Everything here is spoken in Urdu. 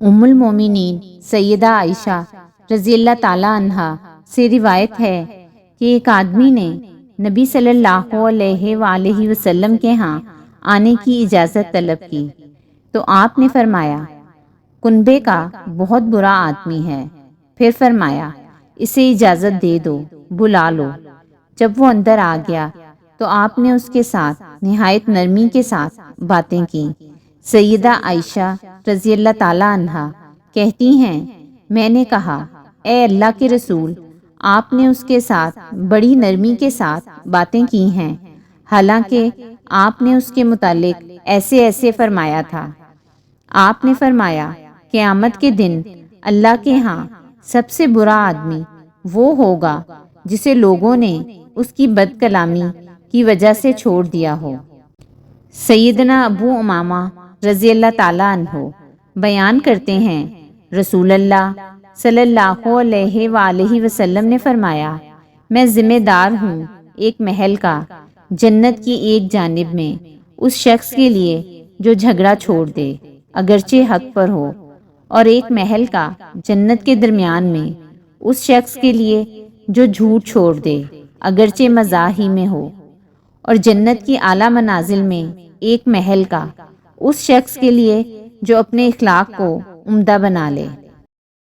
ام المومنین سیدہ عائشہ رضی اللہ تعالیٰ عنہا سے روایت ہے کہ ایک آدمی نے نبی صلی اللہ علیہ وآلہ وسلم کے ہاں آنے کی اجازت طلب کی تو آپ نے فرمایا کنبے کا بہت برا آدمی ہے۔ پھر فرمایا اسے اجازت دے دو، بلا لو۔ جب وہ اندر آ گیا تو آپ نے اس کے ساتھ نہایت نرمی کے ساتھ باتیں کی۔ سیدہ عائشہ رضی اللہ تعالیٰ عنہا کہتی ہیں میں نے کہا اے اللہ کے رسول، آپ نے اس کے ساتھ بڑی نرمی کے ساتھ باتیں کی ہیں، حالانکہ آپ نے اس کے متعلق ایسے ایسے فرمایا تھا۔ آپ نے فرمایا قیامت کے دن اللہ کے ہاں سب سے برا آدمی وہ ہوگا جسے لوگوں نے اس کی بد کلامی کی وجہ سے چھوڑ دیا ہو۔ سیدنا ابو امامہ رضی اللہ تعالیٰ عنہ بیان کرتے ہیں رسول اللہ صلی اللہ علیہ وآلہ وسلم نے فرمایا میں ذمہ دار ہوں ایک محل کا جنت کی ایک جانب میں اس شخص کے لیے جو جھگڑا چھوڑ دے اگرچہ حق پر ہو، اور ایک محل کا جنت کے درمیان میں اس شخص کے لیے جو جھوٹ چھوڑ دے اگرچہ مزاح ہی میں ہو، اور جنت کی اعلیٰ منازل میں ایک محل کا اس شخص کے لیے جو اپنے اخلاق کو عمدہ بنا لے۔